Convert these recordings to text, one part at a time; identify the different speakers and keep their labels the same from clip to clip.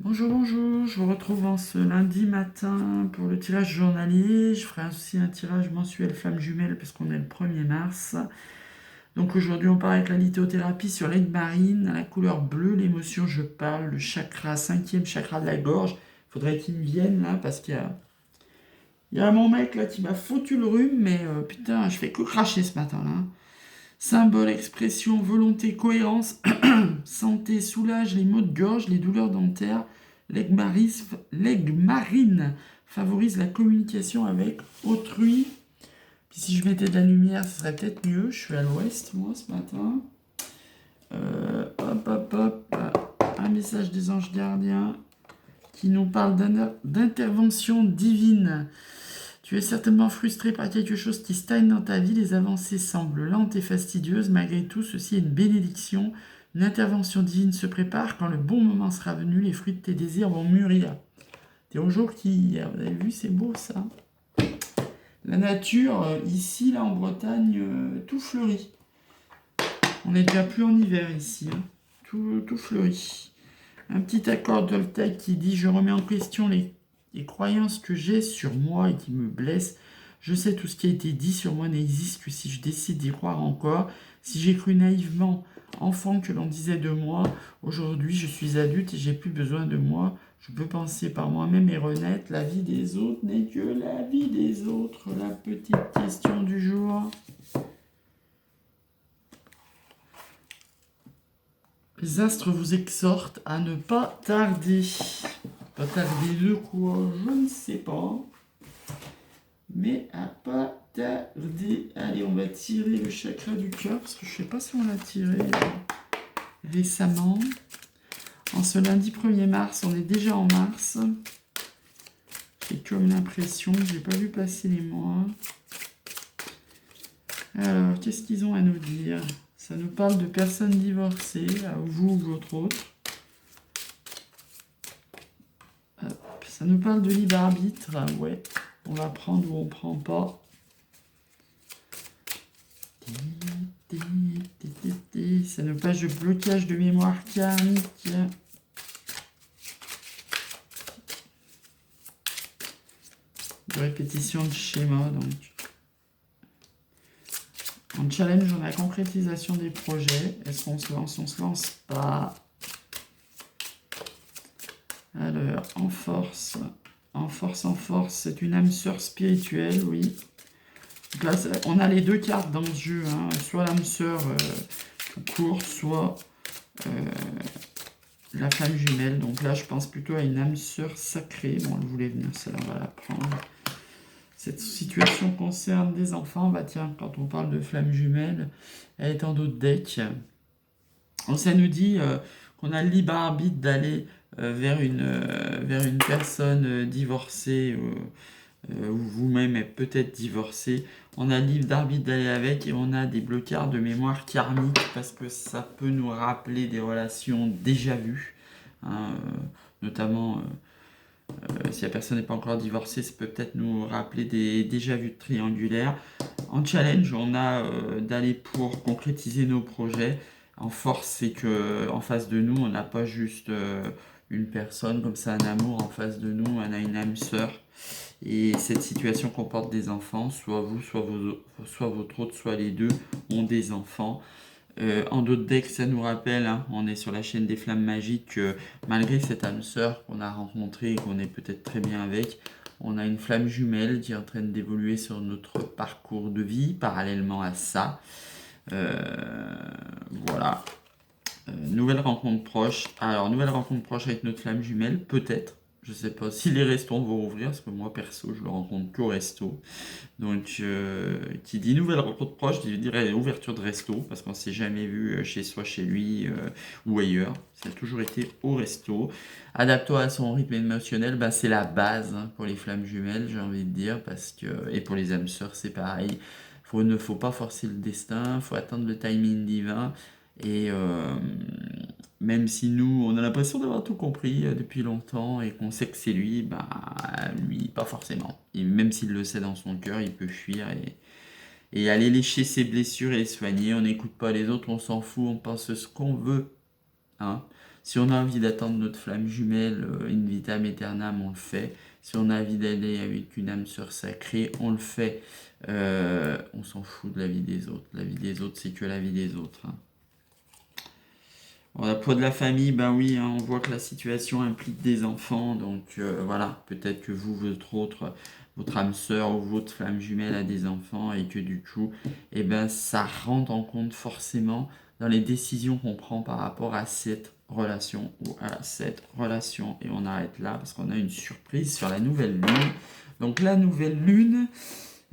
Speaker 1: Bonjour, bonjour, je vous retrouve en ce lundi matin pour le tirage journalier. Je ferai aussi un tirage mensuel flamme jumelle parce qu'on est le 1er mars. Donc aujourd'hui on part avec la lithothérapie sur l'aigle marine, la couleur bleue, l'émotion je parle, le chakra, 5e chakra de la gorge. Faudrait qu'il me vienne là parce qu'il y a mon mec là qui m'a foutu le rhume, mais putain, je fais que cracher ce matin là. Symbole, expression, volonté, cohérence, santé, soulage les maux de gorge, les douleurs dentaires. L'aigle marine favorise la communication avec autrui. Puis si je mettais de la lumière, ce serait peut-être mieux. Je suis à l'ouest, moi, ce matin. Hop, hop, hop. Un message des anges gardiens qui nous parle d'intervention divine. Tu es certainement frustré par quelque chose qui stagne dans ta vie, les avancées semblent lentes et fastidieuses, malgré tout, ceci est une bénédiction. Une intervention divine se prépare, quand le bon moment sera venu, les fruits de tes désirs vont mûrir. T'es au jour qui hier, vous avez vu, c'est beau ça. La nature, ici, là en Bretagne, tout fleurit. On n'est déjà plus en hiver ici, hein. Tout fleurit. Un petit accord Toltec qui dit « Je remets en question les croyances que j'ai sur moi et qui me blessent. Je sais tout ce qui a été dit sur moi n'existe que si je décide d'y croire encore. Si j'ai cru naïvement, enfant, que l'on disait de moi, aujourd'hui je suis adulte et j'ai plus besoin de moi. Je peux penser par moi-même et renaître. La vie des autres n'est que la vie des autres. » La petite question du jour. Les astres vous exhortent à ne pas tarder. Pas tarder de quoi, je ne sais pas. Mais à pas tarder. Allez, on va tirer le chakra du cœur, parce que je ne sais pas si on l'a tiré récemment. En ce lundi 1er mars, on est déjà en mars. J'ai comme l'impression que je n'ai pas vu passer les mois. Alors, qu'est-ce qu'ils ont à nous dire? Ça nous parle de personnes divorcées, vous ou votre autre. Ça nous parle de libre arbitre, ouais. On va prendre ou on prend pas. Ça nous parle de blocage de mémoire karmique. De répétition de schéma, donc. En challenge, on a concrétisation des projets. Est-ce qu'on se lance? On se lance pas. Alors, en force, c'est une âme sœur spirituelle, oui. Donc là, on a les deux cartes dans ce jeu, hein. Soit l'âme sœur tout court, soit la femme jumelle. Donc là, je pense plutôt à une âme sœur sacrée. Bon, elle voulait venir, celle-là, on va la prendre. Cette situation concerne des enfants. Bah tiens, quand on parle de flamme jumelle, elle est en d'autres decks. Donc, ça nous dit qu'on a le libre arbitre d'aller vers une personne divorcée ou vous-même êtes peut-être divorcé. On a le libre d'arbitre d'aller avec et on a des blocages de mémoire karmique parce que ça peut nous rappeler des relations déjà vues, hein, notamment si la personne n'est pas encore divorcée, ça peut peut-être nous rappeler des déjà vus triangulaires. En challenge, on a d'aller pour concrétiser nos projets. En force, c'est que en face de nous, on n'a pas juste une personne comme ça, un amour en face de nous, on a une âme sœur. Et cette situation comporte des enfants, soit vous, soit votre autre, soit les deux ont des enfants. En d'autres decks, ça nous rappelle, hein, on est sur la chaîne des flammes magiques, que malgré cette âme sœur qu'on a rencontrée et qu'on est peut-être très bien avec, on a une flamme jumelle qui est en train d'évoluer sur notre parcours de vie, parallèlement à ça. Voilà. Nouvelle rencontre proche. Alors, nouvelle rencontre proche avec notre flamme jumelle, peut-être. Je sais pas si les restos vont ouvrir, parce que moi, perso, je le rencontre qu'au resto. Donc, qui dit nouvelle rencontre proche, je dirais ouverture de resto, parce qu'on s'est jamais vu chez soi, chez lui ou ailleurs. Ça a toujours été au resto. Adapte-toi à son rythme émotionnel, bah, c'est la base, hein, pour les flammes jumelles, j'ai envie de dire, parce que, et pour les âmes sœurs, c'est pareil. Il ne faut pas forcer le destin, il faut attendre le timing divin. Et même si nous, on a l'impression d'avoir tout compris depuis longtemps et qu'on sait que c'est lui, bah lui, pas forcément. Et même s'il le sait dans son cœur, il peut fuir et aller lécher ses blessures et les soigner. On n'écoute pas les autres, on s'en fout, on pense ce qu'on veut. Hein. Si on a envie d'attendre notre flamme jumelle, in vitam aeternam, on le fait. Si on a envie d'aller avec une âme sœur sacrée, on le fait. On s'en fout de la vie des autres. La vie des autres, c'est que la vie des autres. Hein. Bon, la poids de la famille, ben oui, hein, on voit que la situation implique des enfants, donc voilà, peut-être que vous, votre âme sœur ou votre flamme jumelle a des enfants et que du coup, eh ben, ça rentre en compte forcément dans les décisions qu'on prend par rapport à cette relation ou à cette relation. Et on arrête là parce qu'on a une surprise sur la nouvelle lune. Donc la nouvelle lune,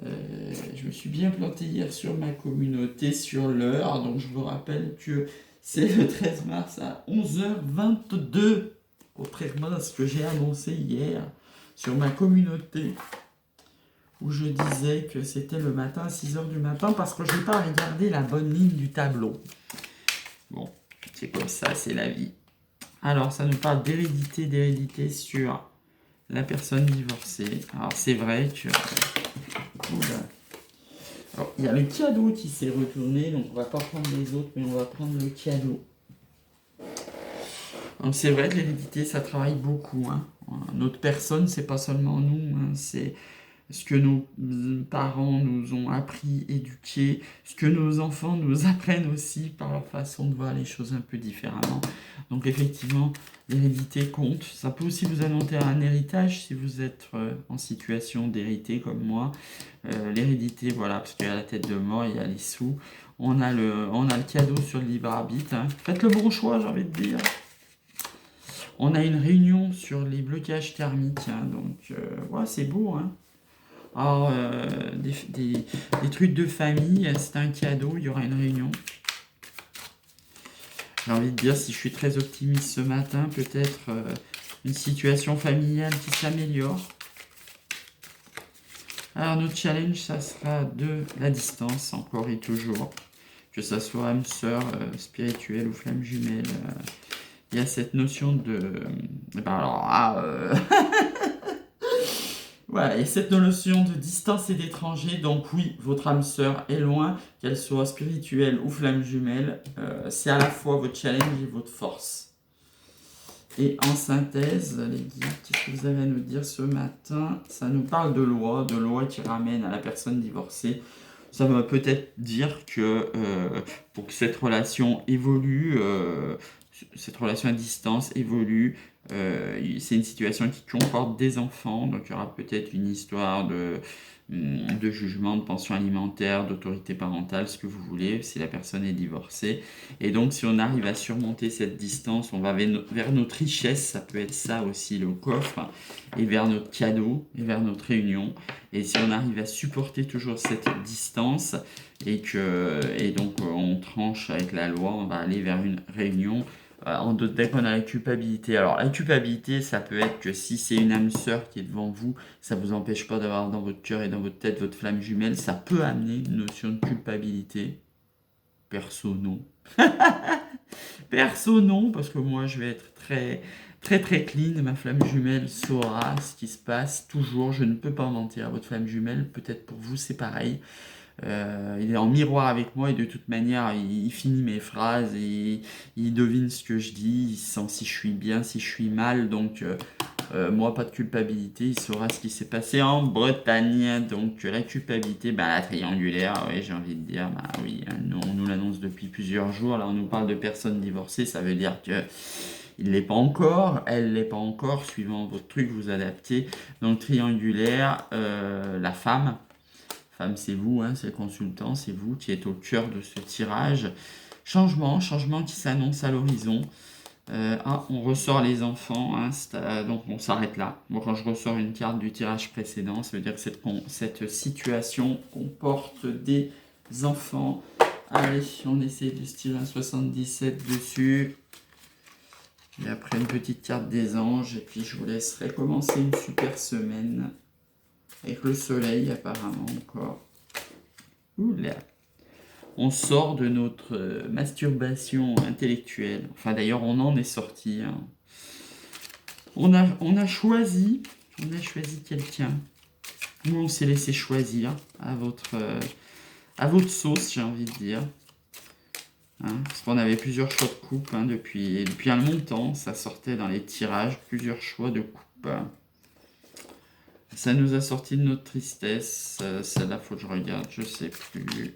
Speaker 1: je me suis bien planté hier sur ma communauté, sur l'heure, donc je vous rappelle que c'est le 13 mars à 11h22, contrairement à ce que j'ai annoncé hier sur ma communauté, où je disais que c'était le matin à 6h du matin parce que je n'ai pas regardé la bonne ligne du tableau. Bon, c'est comme ça, c'est la vie. Alors, ça nous parle d'hérédité sur la personne divorcée. Alors, c'est vrai que... Alors, il y a le cadeau qui s'est retourné, donc on va pas prendre les autres, mais on va prendre le cadeau. Donc c'est vrai que l'hérédité, ça travaille beaucoup. Hein. Notre personne, c'est pas seulement nous, hein, c'est ce que nos parents nous ont appris, éduqué, ce que nos enfants nous apprennent aussi par leur façon de voir les choses un peu différemment. Donc effectivement, l'hérédité compte. Ça peut aussi vous annoncer un héritage si vous êtes en situation d'hériter comme moi. L'hérédité, voilà, parce qu'il y a la tête de mort, il y a les sous. On a le cadeau sur le libre arbitre. Hein. Faites le bon choix, j'ai envie de dire. On a une réunion sur les blocages thermiques. Hein, donc, ouais, c'est beau, hein. Alors, des trucs de famille, c'est un cadeau, il y aura une réunion. J'ai envie de dire, si je suis très optimiste ce matin, peut-être une situation familiale qui s'améliore. Alors, notre challenge, ça sera de la distance, encore et toujours. Que ça soit âme sœur, spirituelle ou flamme jumelle. Il y a cette notion de... Voilà, et cette notion de distance et d'étranger, donc oui, votre âme sœur est loin, qu'elle soit spirituelle ou flamme jumelle, c'est à la fois votre challenge et votre force. Et en synthèse, les guides, qu'est-ce que vous avez à nous dire ce matin? Ça nous parle de loi qui ramène à la personne divorcée. Ça va peut-être dire que pour que cette relation évolue, cette relation à distance évolue, c'est une situation qui comporte des enfants, donc il y aura peut-être une histoire de jugement, de pension alimentaire, d'autorité parentale, ce que vous voulez, si la personne est divorcée. Et donc, si on arrive à surmonter cette distance, on va vers notre richesse, ça peut être ça aussi, le coffre, et vers notre cadeau, et vers notre réunion. Et si on arrive à supporter toujours cette distance, et donc on tranche avec la loi, on va aller vers une réunion. En d'autres decks, on a la culpabilité. Alors, la culpabilité, ça peut être que si c'est une âme sœur qui est devant vous, ça ne vous empêche pas d'avoir dans votre cœur et dans votre tête votre flamme jumelle. Ça peut amener une notion de culpabilité. Perso, non. Perso, non, parce que moi, je vais être très, très, très clean. Ma flamme jumelle saura ce qui se passe toujours. Je ne peux pas mentir à votre flamme jumelle. Peut-être pour vous, c'est pareil. Il est en miroir avec moi et de toute manière il finit mes phrases et il devine ce que je dis, il sent si je suis bien, si je suis mal, donc moi pas de culpabilité, il saura ce qui s'est passé en Bretagne. Donc la culpabilité, la triangulaire, ouais, j'ai envie de dire, oui, on nous l'annonce depuis plusieurs jours, là on nous parle de personnes divorcées, ça veut dire que il ne l'est pas encore, elle ne l'est pas encore, suivant votre truc, vous adaptez. Donc triangulaire, la femme, c'est vous, hein, c'est le consultant, c'est vous qui êtes au cœur de ce tirage. Changement qui s'annonce à l'horizon. On ressort les enfants, hein, donc on s'arrête là. Moi, quand je ressors une carte du tirage précédent, ça veut dire que cette situation comporte des enfants. Allez, on essaie de se tirer un 77 dessus. Et après une petite carte des anges, et puis je vous laisserai commencer une super semaine. Avec le soleil, apparemment, encore. Oula. On sort de notre masturbation intellectuelle. Enfin, d'ailleurs, on en est sorti. Hein. On a choisi quelqu'un. Ou on s'est laissé choisir à votre sauce, j'ai envie de dire. Hein, parce qu'on avait plusieurs choix de coupe hein, depuis un longtemps. Ça sortait dans les tirages, plusieurs choix de coupe. Ça nous a sorti de notre tristesse. Celle-là, faut que je regarde, je sais plus.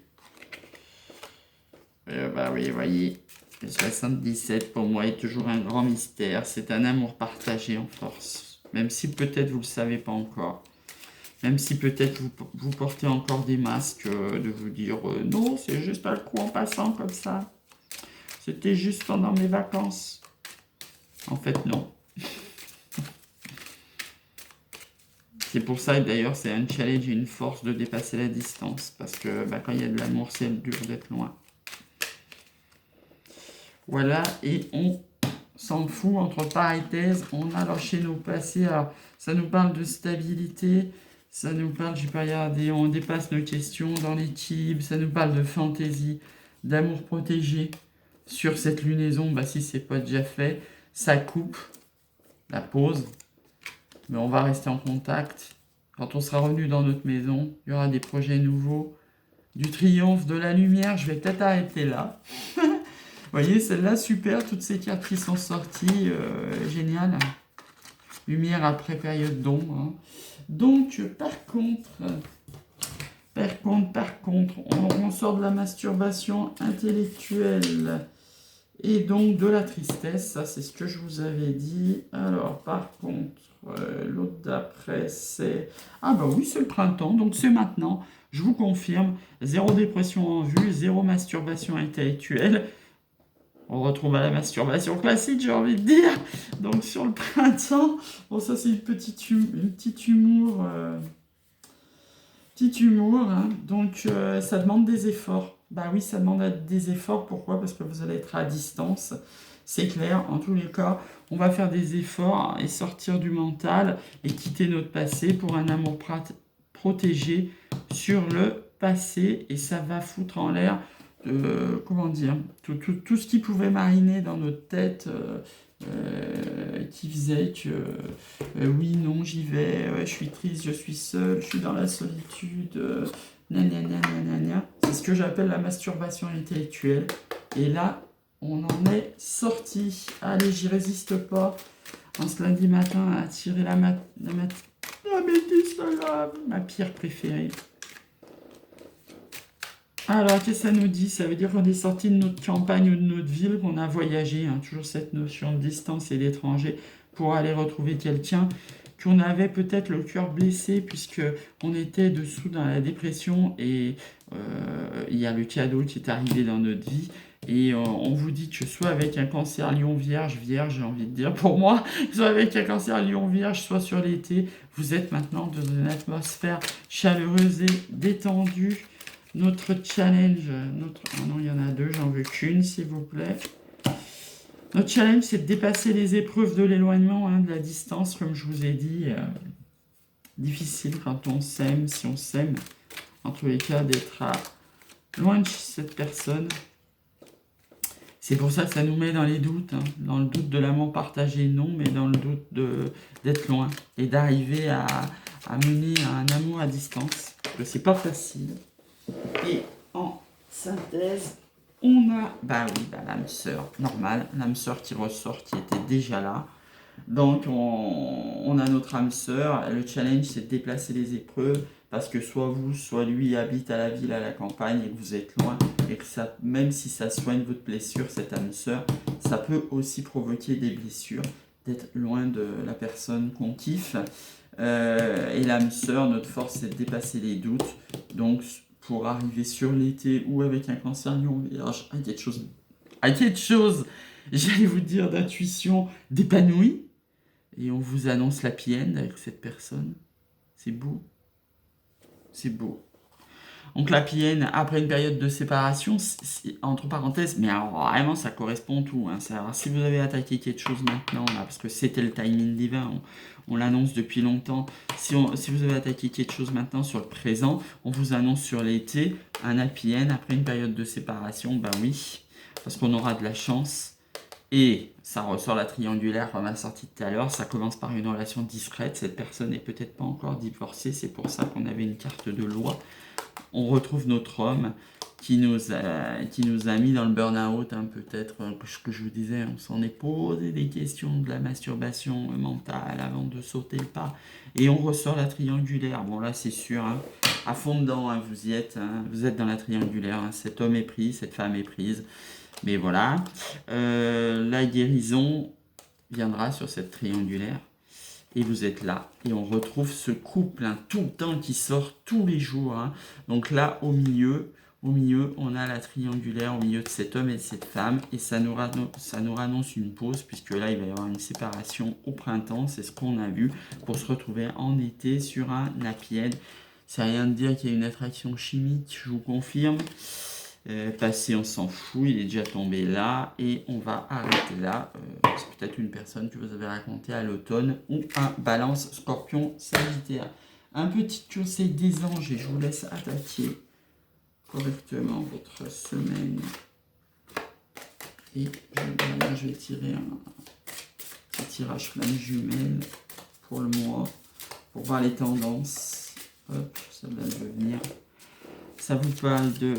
Speaker 1: Bah oui, vous voyez, le 77 pour moi est toujours un grand mystère. C'est un amour partagé en force. Même si peut-être vous ne le savez pas encore. Même si peut-être vous portez encore des masques de vous dire non, c'est juste un coup en passant comme ça. C'était juste pendant mes vacances. En fait, non. C'est pour ça, d'ailleurs, c'est un challenge et une force de dépasser la distance. Parce que bah, quand il y a de l'amour, c'est dur d'être loin. Voilà, et on s'en fout, entre parenthèses, on a lâché nos passés. Alors, ça nous parle de stabilité, ça nous parle, j'ai pas regardé, on dépasse nos questions dans l'équilibre, ça nous parle de fantaisie, d'amour protégé. Sur cette lunaison, bah, si c'est pas déjà fait, ça coupe la pause, mais on va rester en contact. Quand on sera revenu dans notre maison, il y aura des projets nouveaux, du triomphe, de la lumière. Je vais peut-être arrêter là. Vous voyez, celle-là, super, toutes ces cartes qui sont sorties, génial. Lumière après période d'ombre. Hein. Donc, par contre, on sort de la masturbation intellectuelle et donc de la tristesse. Ça, c'est ce que je vous avais dit. Alors, par contre, l'autre d'après, c'est... Ah bah oui, c'est le printemps, donc c'est maintenant. Je vous confirme, zéro dépression en vue, zéro masturbation intellectuelle. On retrouve à la masturbation classique, j'ai envie de dire. Donc sur le printemps, bon ça c'est une petite humour. Petit humour, hein. Donc ça demande des efforts. Bah oui, ça demande des efforts. Pourquoi? Parce que vous allez être à distance. C'est clair, en tous les cas, on va faire des efforts et sortir du mental et quitter notre passé pour un amour protégé sur le passé. Et ça va foutre en l'air, comment dire, tout ce qui pouvait mariner dans notre tête, qui faisait que oui, non, j'y vais, je suis triste, je suis seul, je suis dans la solitude, nanana, nanana. C'est ce que j'appelle la masturbation intellectuelle. Et là, on en est sorti. Allez, j'y résiste pas. En ce lundi matin, à tirer la métisse, ma pierre préférée. Alors, qu'est-ce que ça nous dit? Ça veut dire qu'on est sorti de notre campagne ou de notre ville, qu'on a voyagé, hein, toujours cette notion de distance et d'étranger, pour aller retrouver quelqu'un, qu'on avait peut-être le cœur blessé, puisque on était dessous dans la dépression, et il y a le cadeau qui est arrivé dans notre vie, et on vous dit que soit avec un cancer lion-vierge, j'ai envie de dire pour moi, soit avec un cancer lion-vierge, soit sur l'été, vous êtes maintenant dans une atmosphère chaleureuse et détendue. Notre challenge, oh non, il y en a deux, j'en veux qu'une, s'il vous plaît. Notre challenge, c'est de dépasser les épreuves de l'éloignement, hein, de la distance, comme je vous ai dit. Difficile quand on s'aime, si on s'aime. En tous les cas, d'être loin de cette personne. C'est pour ça que ça nous met dans les doutes. Hein. Dans le doute de l'amour partagé, non, mais dans le doute d'être loin. Et d'arriver à mener un amour à distance. Parce que c'est pas facile. Et en synthèse, on a, l'âme sœur, normal, l'âme sœur qui ressort, qui était déjà là. Donc on a notre âme sœur, le challenge c'est de déplacer les épreuves, parce que soit vous, soit lui habite à la ville, à la campagne, et que vous êtes loin, et que ça, même si ça soigne votre blessure, cette âme sœur, ça peut aussi provoquer des blessures, d'être loin de la personne qu'on kiffe. Et l'âme sœur, notre force c'est de dépasser les doutes, donc pour arriver sur l'été ou avec un cancer lion-vierge, à quelque chose, j'allais vous dire, d'intuition d'épanouie, et on vous annonce la end avec cette personne. C'est beau. C'est beau. Donc la PN, après une période de séparation, entre parenthèses, mais alors vraiment ça correspond tout. Hein. Alors, si vous avez attaqué quelque chose maintenant, là, parce que c'était le timing divin, on l'annonce depuis longtemps, si vous avez attaqué quelque chose maintenant sur le présent, on vous annonce sur l'été un happy end après une période de séparation, ben oui, parce qu'on aura de la chance. Et ça ressort la triangulaire comme a sorti tout à l'heure, ça commence par une relation discrète, cette personne n'est peut-être pas encore divorcée, c'est pour ça qu'on avait une carte de loi. On retrouve notre homme qui nous a mis dans le burn-out, hein, peut-être, ce que je vous disais, on s'en est posé des questions de la masturbation mentale avant de sauter le pas. Et on ressort la triangulaire. Bon, là, c'est sûr, hein, à fond dedans, hein, vous êtes dans la triangulaire. Hein, cet homme est pris, cette femme est prise. Mais voilà, la guérison viendra sur cette triangulaire. Et vous êtes là. Et on retrouve ce couple, hein, tout le temps qui sort tous les jours. Hein. Donc là, au milieu, on a la triangulaire au milieu de cet homme et de cette femme. Et ça nous annonce une pause, puisque là, il va y avoir une séparation au printemps. C'est ce qu'on a vu pour se retrouver en été sur un napied. C'est rien de dire qu'il y a une attraction chimique, je vous confirme. Passé, on s'en fout, il est déjà tombé là et on va arrêter là. C'est peut-être une personne que vous avez racontée à l'automne ou un balance scorpion sagittaire. Un petit conseil des anges et je vous laisse attaquer correctement votre semaine. Et je vais tirer un tirage flamme jumelle pour le mois pour voir les tendances. Hop, ça va venir. Ça vous parle de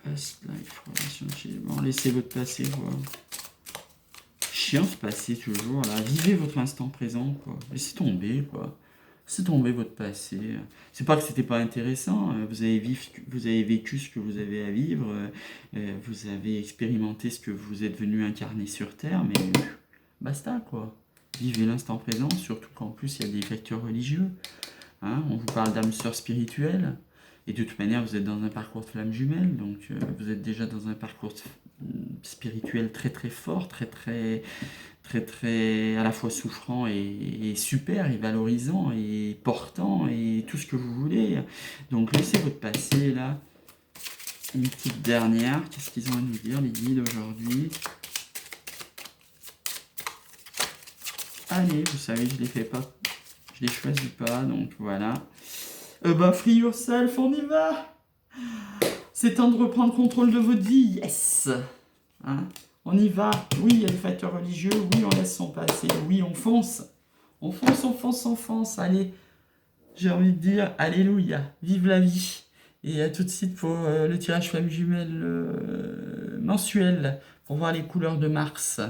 Speaker 1: past life, relationship. Bon, laissez votre passé, quoi. Chiant ce passé, toujours, là. Vivez votre instant présent, quoi. Laissez tomber, quoi. Laissez tomber votre passé. C'est pas que c'était pas intéressant. Vous avez vécu ce que vous avez à vivre. Vous avez expérimenté ce que vous êtes venu incarner sur Terre, mais basta, quoi. Vivez l'instant présent, surtout qu'en plus, il y a des facteurs religieux. Hein, on vous parle d'âme sœur spirituelle. Et de toute manière, vous êtes dans un parcours de flamme jumelle, donc vous êtes déjà dans un parcours spirituel très très fort, très très très très à la fois souffrant et super, et valorisant, et portant, et tout ce que vous voulez. Donc laissez votre passé là. Une petite dernière, qu'est-ce qu'ils ont à nous dire les guides aujourd'hui? Allez, vous savez, je les fais pas, je les choisis pas, donc voilà. Free yourself, on y va. C'est temps de reprendre contrôle de votre vie, yes. Hein, on y va. Oui, il y a les facteurs religieux, oui, on laisse son passé, oui, on fonce. On fonce, on fonce, on fonce. Allez, j'ai envie de dire, alléluia, vive la vie. Et à tout de suite pour le tirage flamme jumelle mensuel, pour voir les couleurs de Mars.